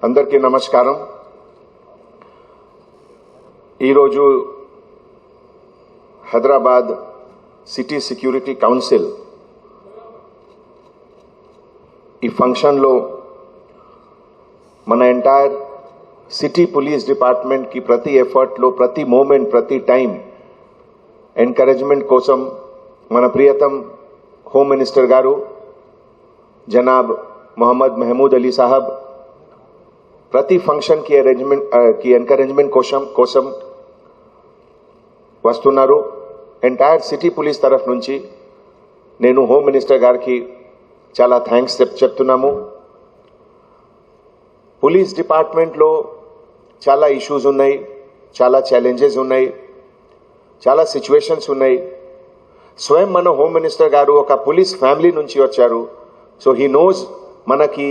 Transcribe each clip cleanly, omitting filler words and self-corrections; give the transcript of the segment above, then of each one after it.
అందరికీ నమస్కారం. ఈరోజు హైదరాబాద్ సిటీ సెక్యూరిటీ కౌన్సిల్ ఈ ఫంక్షన్లో మన ఎంటైర్ సిటీ పోలీస్ డిపార్ట్మెంట్ की ప్రతి ఎఫర్ట్లో ప్రతి మూమెంట్ ప్రతి టైం ఎంకరేజ్మెంట్ కోసం మన ప్రియతम होम मिनिस्टर गारू जनाब मोहम्मद महमूद अली साहब प्रति फंक्शन की अरेंजमेंट की एनकरेजमेंट कोसम वस्तुन्नारू. ఎంటైర్ సిటీ పోలీస్ తరఫు నుంచి నేను హోమ్ మినిస్టర్ గారికి చాలా థ్యాంక్స్ చెప్తున్నాము. పోలీస్ డిపార్ట్మెంట్లో చాలా ఇష్యూస్ ఉన్నాయి, చాలా ఛాలెంజెస్ ఉన్నాయి, చాలా సిచ్యువేషన్స్ ఉన్నాయి. స్వయం మన హోమ్ మినిస్టర్ గారు ఒక పోలీస్ ఫ్యామిలీ నుంచి వచ్చారు. సో హీ నోస్ మనకి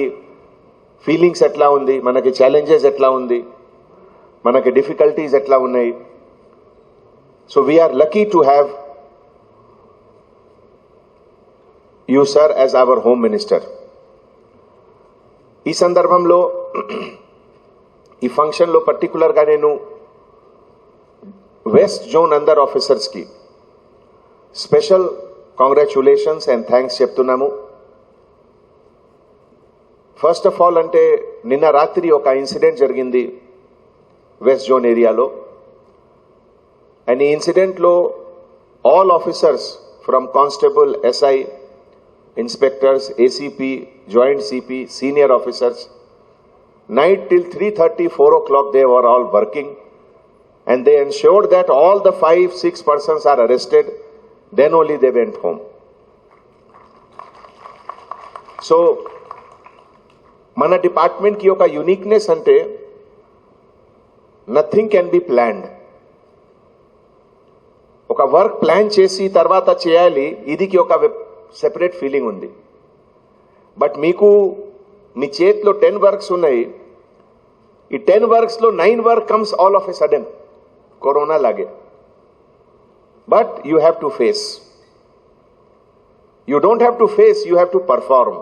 ఫీలింగ్స్ ఎట్లా ఉంది, మనకి ఛాలెంజెస్ ఎట్లా ఉంది, మనకి డిఫికల్టీస్ ఎట్లా ఉన్నాయి. So we are lucky to have you sir as our home minister. ఈ సందర్భంలో ఈ ఫంక్షన్లో పర్టికులర్గా నేను వెస్ట్ జోన్ అందర్ ఆఫీసర్స్కి స్పెషల్ కాంగ్రాచ్యులేషన్స్ అండ్ థ్యాంక్స్ చెప్తున్నాము. ఫస్ట్ ఆఫ్ ఆల్ అంటే నిన్న రాత్రి ఒక ఇన్సిడెంట్ జరిగింది వెస్ట్ జోన్ ఏరియాలో. అండ్ ఈ ఇన్సిడెంట్లో all officers from constable, SI, inspectors, ACP, joint CP, senior officers, night till 3:30, 4 o'clock they were all working and they ensured that all the 5-6 persons are arrested. Then only they went home. So mana department ki oka uniqueness ante nothing can be planned. Oka work plan chesi tarvata cheyali idiki oka separate feeling undi. But meeku మీ చేతిలో 10 works ఉన్నాయి. ఈ 10 వర్క్స్లో 9 work comes all of a sudden corona లాగే. But you have to face. You don't have to face, you have to perform.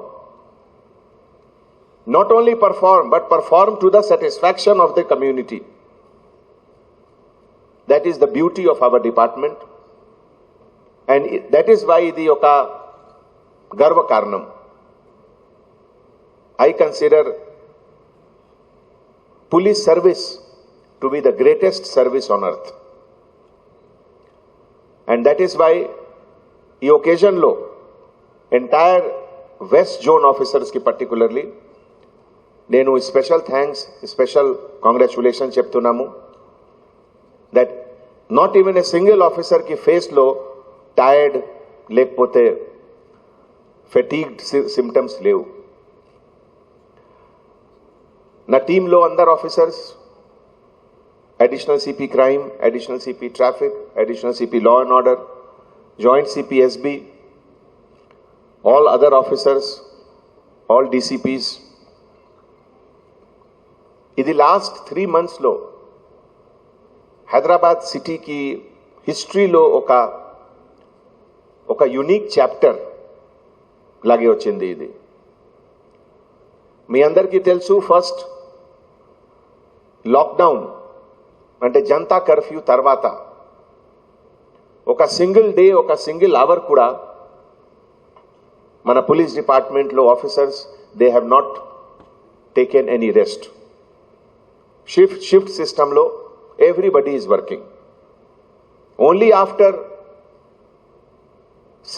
Not only perform but perform to the satisfaction of the community. That is the beauty of our department and that is why ఇది ఒక గర్వకారణం. I consider police service to be the greatest service on earth. And that is why this occasion lo entire West Zone officers ki particularly nenu special thanks, special congratulations cheptunnamu that not even a single officer ki face lo tired lekpote fatigued symptoms levu. నా టీంలో అందరు officers, additional CP crime, additional CP traffic, additional CP law and order, joint CP SB, all other officers, all DCPs. ఇది last 3 monthsలో హైదరాబాద్ సిటీకి హిస్టరీలో ఒక unique chapter లాగే వచ్చింది. ఇది మీ అందరికీ తెలుసు. ఫస్ట్ లాక్డౌన్ అంటే జనతా కర్ఫ్యూ తర్వాత ఒక సింగిల్ డే, ఒక సింగిల్ అవర్ కూడా మన పోలీస్ డిపార్ట్మెంట్లో officers they have not taken any rest. Shift సిస్టంలో everybody is working. Only after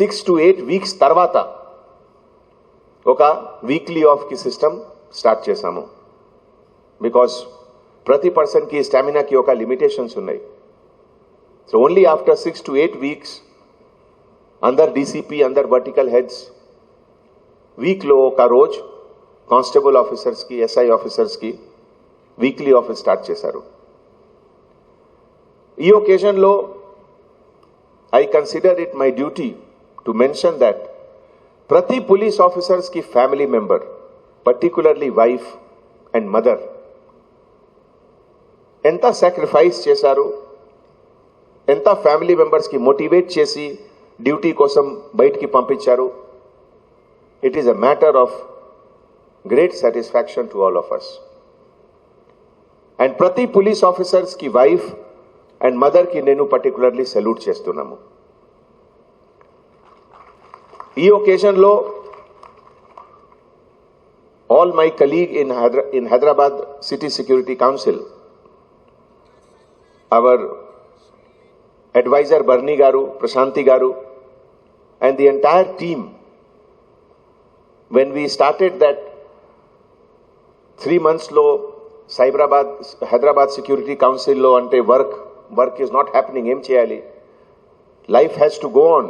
6 to 8 weeks తర్వాత ఒక వీక్లీ ఆఫ్ కి సిస్టమ్ స్టార్ట్ చేశాము. బికాస్ ప్రతి పర్సన్కి స్టామినాకి ఒక లిమిటేషన్స్ ఉన్నాయి. So only after 6 to 8 weeks అందరు డీసీపీ, అందరు వర్టికల్ హెడ్స్ వీక్లో ఒక రోజు కానిస్టేబుల్ ఆఫీసర్స్కి, ఎస్ఐ ఆఫీసర్స్కి వీక్లీ ఆఫీస్ స్టార్ట్ చేశారు. ఈ ఒకేజన్లో I consider it my duty to mention that ప్రతి పోలీస్ ఆఫీసర్స్ की family member, particularly wife and mother ఎంత సాక్రిఫైస్ చేశారు, ఎంత ఫ్యామిలీ మెంబర్స్ की మోటివేట్ చేసి డ్యూటీ కోసం బయటికి పంపించారు. It is a matter of great satisfaction to all of us. And ప్రతి పోలీస్ ఆఫీసర్స్ కి వైఫ్ అండ్ మదర్ కి నేను పర్టికులర్లీ సెల్యూట్ చేస్తున్నాము. ఈ ఒకేజన్ లో all my colleague in Hyderabad city security council, our adviser బర్నీ గారు, ప్రశాంతి గారు, and the entire team, when we started that 3 months low Hyderabad Security Council lo ante work is not happening, em cheyali, life has to go on,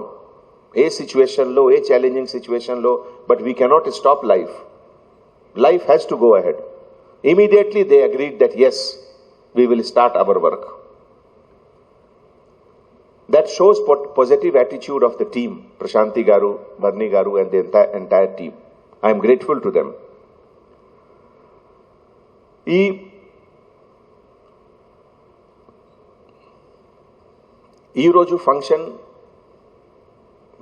a situation lo, a challenging situation lo, but we cannot stop life has to go ahead. Immediately they agreed that yes, we will start our work. That shows positive attitude of the team, Prashanti Garu, Barni Garu, and the entire team. I am grateful to them. ఈ రోజు function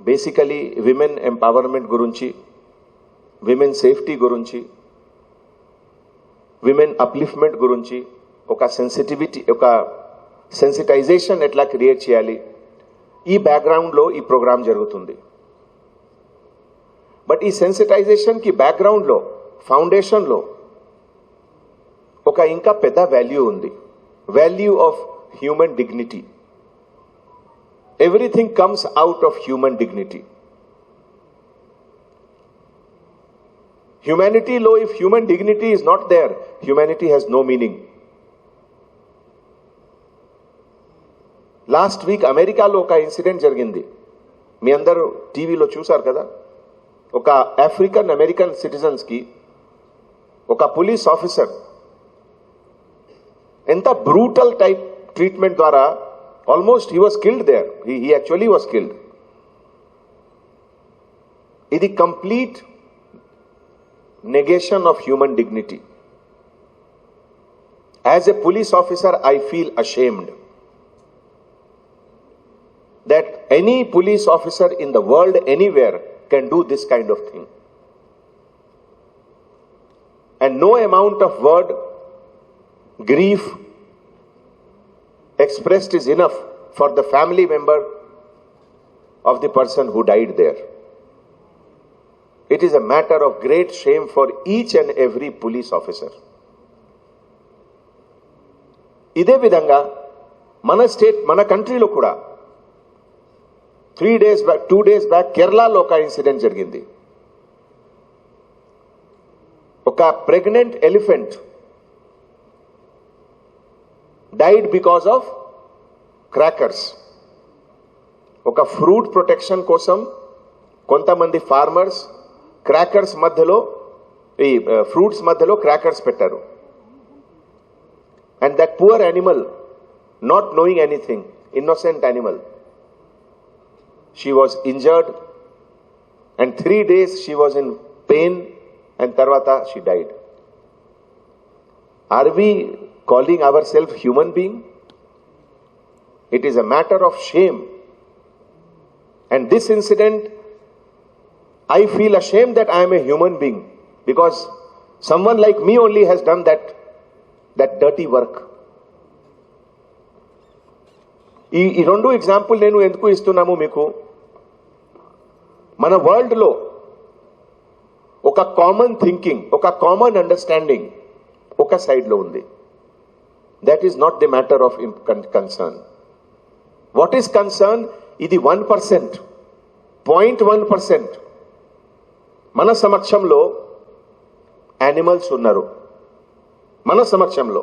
basically women empowerment గురించి, women safety గురించి, women upliftment గురించి ఒక sensitization ఎట్లా create చేయాలి, ఈ బ్యాక్గ్రౌండ్లో ఈ ప్రోగ్రాం జరుగుతుంది. బట్ ఈ సెన్సిటైజేషన్కి బ్యాక్గ్రౌండ్లో, ఫౌండేషన్లో ఒక ఇంకా పెద్ద వాల్యూ ఉంది, value of human dignity. Everything comes out of human dignity. హ్యూమానిటీలో if human dignity is not there, humanity has no meaning. Last week అమెరికాలో ఒక ఇన్సిడెంట్ జరిగింది, మీ అందరూ టీవీలో చూశారు కదా. ఒక ఆఫ్రికన్ అమెరికన్ సిటిజన్స్ కి ఒక పోలీస్ ఆఫీసర్ ఎంత బ్రూటల్ టైప్ ట్రీట్మెంట్ ద్వారా almost he was killed there. He actually was killed. ఇది complete negation of human dignity. As a police officer, I feel ashamed that any police officer in the world anywhere can do this kind of thing. And no amount of word, grief expressed is enough for the family member of the person who died there. It is a matter of great shame for each and every police officer. ఇదే విధంగా మన కంట్రీలో కూడా 2 days back కేరళలో ఒక incident జరిగింది. ఒక pregnant elephant died because of crackers. ఒక ఫ్రూట్ ప్రొటెక్షన్ కోసం కొంతమంది ఫార్మర్స్ క్రాకర్స్ మధ్యలో, ఈ ఫ్రూట్స్ మధ్యలో క్రాకర్స్ పెట్టారు. And that poor animal, not knowing anything, innocent animal, she was injured and 3 days she was in pain and తర్వాత she died. Are we calling our self human being? It is a matter of shame. And this incident, I feel ashamed that I am a human being because someone like me only has done that dirty work. ఈ రెండు example నేను ఎందుకు ఇస్తున్నాము మీకు? మన world లో ఒక common thinking, ఒక కామన్ అండర్స్టాండింగ్ ఒక సైడ్ లో ఉంది. That is not the matter of concern. What is concern? ఇది 1%, 0.1%. మన సమక్షంలో యానిమల్స్ ఉన్నారు. మన సమక్షంలో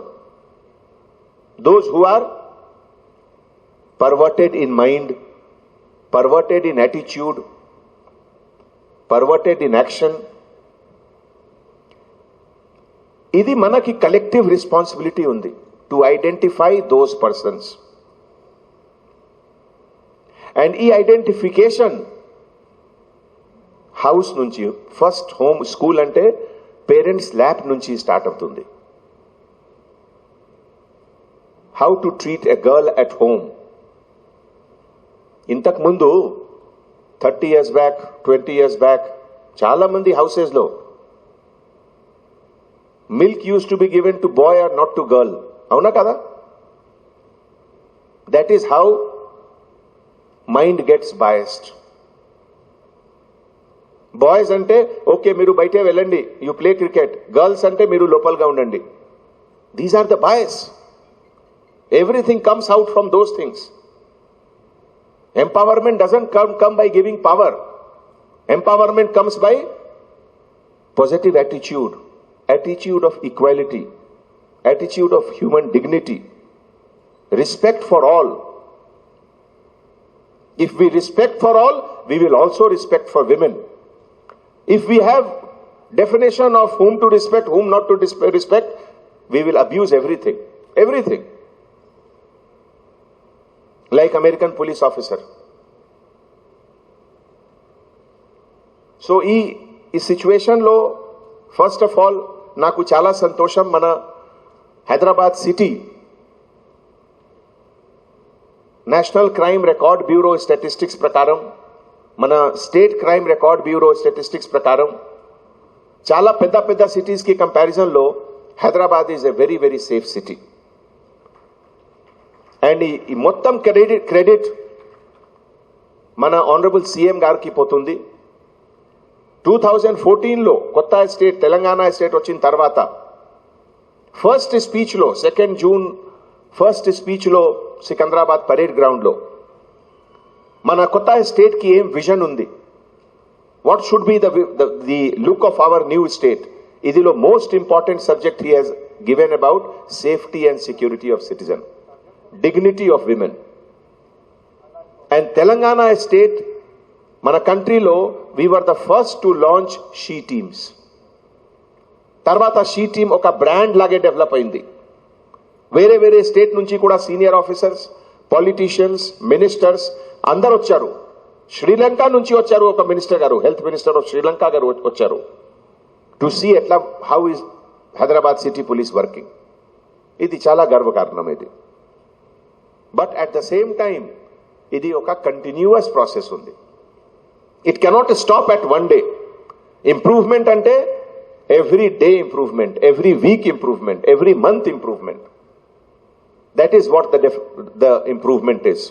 those who are perverted in mind, perverted in attitude, perverted in action. ఇది మనకి కలెక్టివ్ రెస్పాన్సిబిలిటీ ఉంది to identify those persons. And ఈ ఐడెంటిఫికేషన్ హౌస్ నుంచి, ఫస్ట్ హోమ్, స్కూల్ అంటే పేరెంట్స్ ల్యాబ్ నుంచి స్టార్ట్ అవుతుంది. హౌ టు treat a girl at home. ఇంతకు ముందు 30 years బ్యాక్, 20 years బ్యాక్ చాలా మంది హౌసెస్ లో milk used to be given to boy or not to girl. అవునా కదా? That is how mind gets biased. Boys అంటే ఓకే మీరు బయటే వెళ్ళండి, యూ ప్లే క్రికెట్. గర్ల్స్ అంటే మీరు లోపలగా ఉండండి. These are the bias. Everything comes out from those things. Empowerment doesn't come by giving power. Empowerment comes by positive attitude of equality, attitude of human dignity, respect for all. If we respect for all, we will also respect for women. If we have definition of whom to respect, whom not to respect, we will abuse everything. Like American police officer. So ఈ situation లో first of all నాకు చాలా సంతోషం. మన Hyderabad city national crime record bureau statistics ప్రకారం, మన state crime record bureau statistics ప్రకారం చాలా పెద్ద సిటీస్ కి కంపారిజన్ లో Hyderabad is a very very safe city. And ఈ మొత్తం క్రెడిట్ మన ఆనరబుల్ సీఎం గారికి పోతుంది. 2014లో కొత్త స్టేట్ తెలంగాణ స్టేట్ వచ్చిన తర్వాత ఫస్ట్ స్పీచ్లో 2 జూన్ ఫస్ట్ స్పీచ్లో సికింద్రాబాద్ పరేడ్ గ్రౌండ్లో మన కొత్త స్టేట్ కి ఏం విజన్ ఉంది, what should be the look of our new state, ఇదిలో most important subject he has given about safety and security of citizen, dignity of women. And Telangana state, మన కంట్రీలో we were the first to launch she teams. తర్వాత she team ఒక brand లాగే develop అయింది. వేరే state నుంచి కూడా senior officers, politicians, ministers అందరు వచ్చారు. శ్రీలంక నుంచి వచ్చారు ఒక మినిస్టర్ గారు, హెల్త్ మినిస్టర్ ఆఫ్ శ్రీలంక గారు వచ్చారు టు సీ ఎట్లా how is Hyderabad city police working. ఇది చాలా గర్వకారణం ఇది. But at the same time ఇది ఒక కంటిన్యూస్ ప్రాసెస్ ఉంది. It cannot stop at one day. Improvement అంటే every day improvement, every week improvement, every month improvement. That is what the improvement is.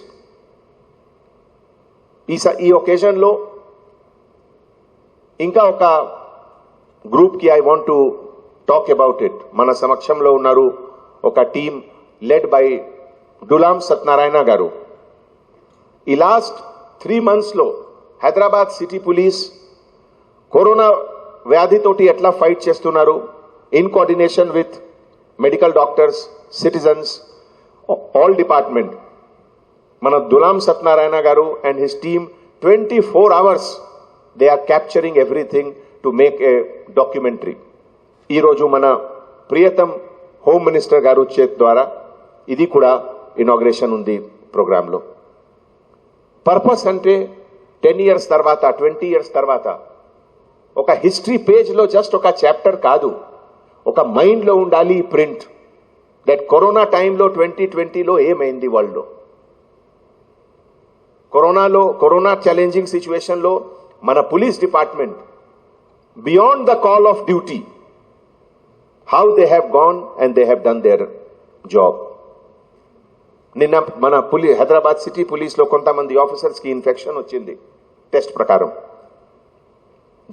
ఈ ఒకేజన్లో ఇంకా ఒక గ్రూప్కి I want to talk about it. మన సమక్షంలో ఉన్నారు ఒక team led by Dulam Satyanarayana గారు. ఈ లాస్ట్ 3 monthsలో హైదరాబాద్ సిటీ పోలీస్ కరోనా వ్యాధితోటి ఎట్లా ఫైట్ చేస్తున్నారు, in coordination with medical doctors, citizens, all department. మన దులాం సత్యనారాయణ గారు and his team 24 hours they are capturing everything to make a documentary. ఈరోజు మన ప్రియతం హోమ్ మినిస్టర్ గారు చేతి ద్వారా ఇది కూడా ఇనాగ్రేషన్ ఉంది ప్రోగ్రాంలో. పర్పస్ అంటే 10 years తర్వాత, 20 years తర్వాత ఒక హిస్టరీ పేజ్లో జస్ట్ ఒక చాప్టర్ కాదు, ఒక మైండ్లో ఉండాలి ప్రింట్. దట్ కరోనా టైంలో 2020లో ఏమైంది వరల్డ్లో, కరోనా ఛాలెంజింగ్ సిచ్యువేషన్లో మన police department beyond the call of duty, how they have gone and they have done their job. నిన్న మన హైదరాబాద్ సిటీ పోలీస్లో కొంతమంది ఆఫీసర్స్ కి ఇన్ఫెక్షన్ వచ్చింది టెస్ట్ ప్రకారం.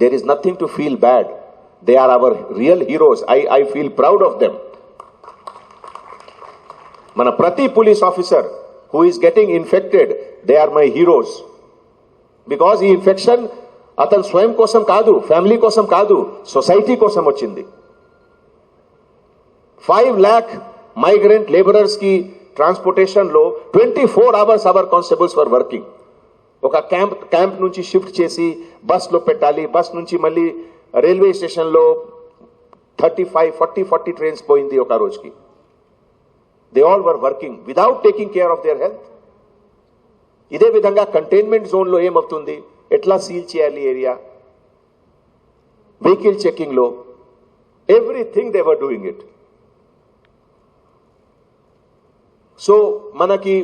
There is nothing to feel bad. They are our real heroes. I feel proud of them. మన ప్రతి police officer who is getting infected, they are my heroes. Because ఈ infection అతను స్వయం కోసం కాదు, ఫ్యామిలీ కోసం కాదు, సొసైటీ కోసం వచ్చింది. 5 lakh మైగ్రెంట్ లేబరర్స్ కి ట్రాన్స్పోర్టేషన్ లో 24 hours our constables were working. ఒక క్యాంప్ నుంచి షిఫ్ట్ చేసి బస్ లో పెట్టాలి, బస్ నుంచి మళ్ళీ రైల్వే స్టేషన్ లో 35-40 ట్రైన్స్ పోయింది ఒక రోజుకి. They all were working without taking care of their health. ఇదే విధంగా కంటైన్మెంట్ జోన్ లో ఏమవుతుంది, ఎట్లా సీల్ చేయాలి ఏరియా, వెహికల్ చెకింగ్ లో everything they were doing it. So మనకి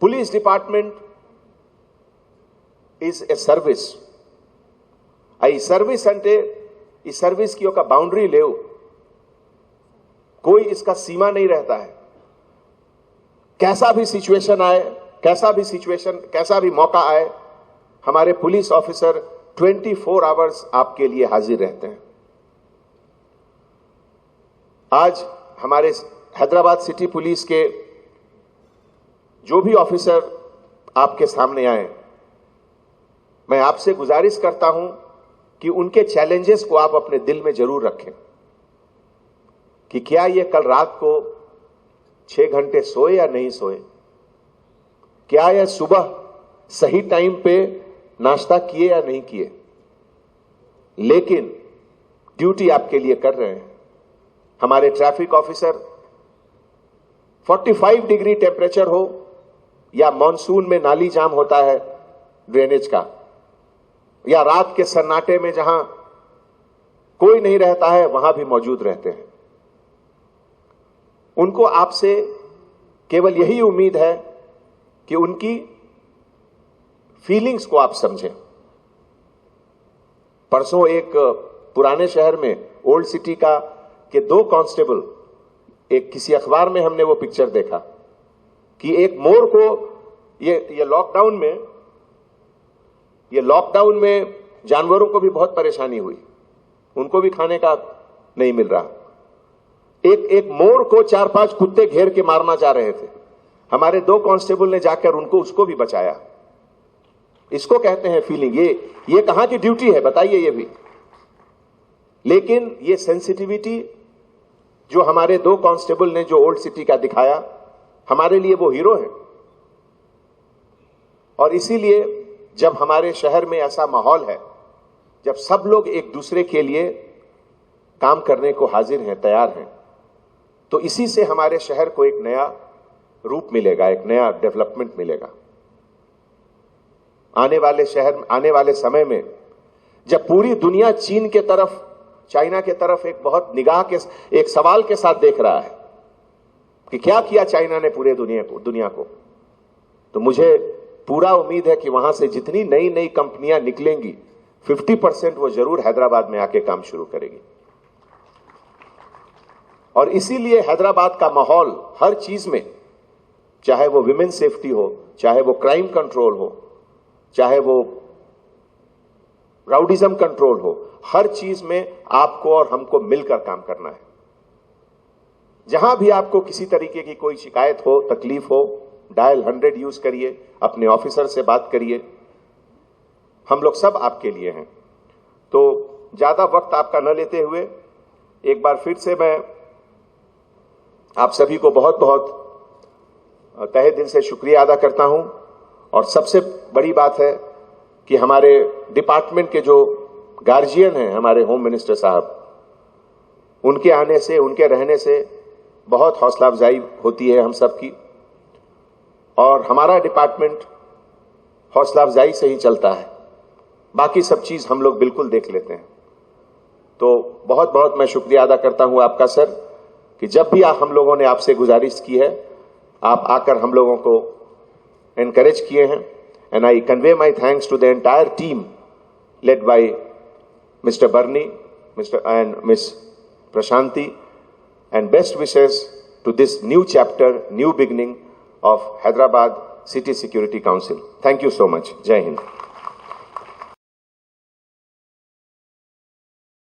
police department is a service. ఈ సర్వీస్ అంటే ఈ సర్వీస్ కి ఒక బౌండరీ లేవు. कोई इसका सीमा नहीं रहता है। कैसा भी सिचुएशन आए, कैसा भी मौका आए, हमारे पुलिस ऑफिसर 24 आवर्स आपके लिए हाजिर रहते हैं। आज हमारे हैदराबाद सिटी पुलिस के जो भी ऑफिसर आपके सामने आए, मैं आपसे गुजारिश करता हूं कि उनके चैलेंजेस को आप अपने दिल में जरूर रखें कि क्या ये कल रात को 6 घंटे सोए या नहीं सोए, क्या ये सुबह सही टाइम पे नाश्ता किए या नहीं किए, लेकिन ड्यूटी आपके लिए कर रहे हैं। हमारे ट्रैफिक ऑफिसर 45 डिग्री टेम्परेचर हो या मॉनसून में नाली जाम होता है ड्रेनेज का, या रात के सन्नाटे में जहां कोई नहीं रहता है वहां भी मौजूद रहते हैं। उनको आपसे केवल यही उम्मीद है कि उनकी फीलिंग्स को आप समझें। परसों एक पुराने शहर में ओल्ड सिटी का के 2 कांस्टेबल, एक किसी अखबार में हमने वो पिक्चर देखा कि एक मोर को ये लॉकडाउन में जानवरों को भी बहुत परेशानी हुई, उनको भी खाने का नहीं मिल रहा। एक मोर को 4-5 कुत्ते घेर के मारना चाह रहे थे। हमारे 2 कांस्टेबल ने जाकर उसको भी बचाया। इसको कहते हैं फीलिंग। ये कहां की ड्यूटी है बताइए ये भी। लेकिन ये सेंसिटिविटी जो हमारे 2 कांस्टेबल ने जो ओल्ड सिटी का दिखाया, हमारे लिए वो हीरो है। और इसीलिए जब हमारे शहर में ऐसा माहौल है, जब सब लोग एक दूसरे के लिए काम करने को हाजिर हैं, तैयार हैं, तो इसी से हमारे शहर को एक नया रूप मिलेगा, एक नया डेवलपमेंट मिलेगा। आने वाले समय में जब पूरी दुनिया चीन के तरफ, चाइना के तरफ एक बहुत एक सवाल के साथ देख रहा है कि क्या किया चाइना ने पूरे दुनिया को, तो मुझे पूरा उम्मीद है कि वहां से जितनी नई कंपनियां निकलेंगी 50% वो जरूर हैदराबाद में आके काम शुरू करेगी। और इसीलिए हैदराबाद का माहौल हर चीज में, चाहे वो विमेन सेफ्टी हो, चाहे वो क्राइम कंट्रोल हो, चाहे वो राउडिज्म कंट्रोल हो, हर चीज में आपको और हमको मिलकर काम करना है। जहां भी आपको किसी तरीके की कोई शिकायत हो, तकलीफ हो, डायल 100 यूज करिए, अपने ऑफिसर से बात करिए। हम लोग सब आपके लिए हैं। तो ज्यादा वक्त आपका न लेते हुए एक बार फिर से मैं आप सभी को बहुत बहुत तहे दिल से शुक्रिया अदा करता हूं। और सबसे बड़ी बात है कि हमारे डिपार्टमेंट के जो गार्जियन हैं, हमारे होम मिनिस्टर साहब, उनके आने से, उनके रहने से बहुत हौसला अफजाई होती है हम सबकी। और हमारा डिपार्टमेंट हौसला अफजाई से ही चलता है, बाकी सब चीज हम लोग बिल्कुल देख लेते हैं। तो बहुत बहुत मैं शुक्रिया अदा करता हूं आपका सर, कि जब भी हम लोगों ने आपसे गुजारिश की है, आप आकर हम लोगों को एनकरेज किए हैं। And I convey my thanks to the entire team led by mister Barney, and miss Prashanti, and best wishes to this new chapter, new beginning of Hyderabad City Security Council. Thank you so much. Jai Hind.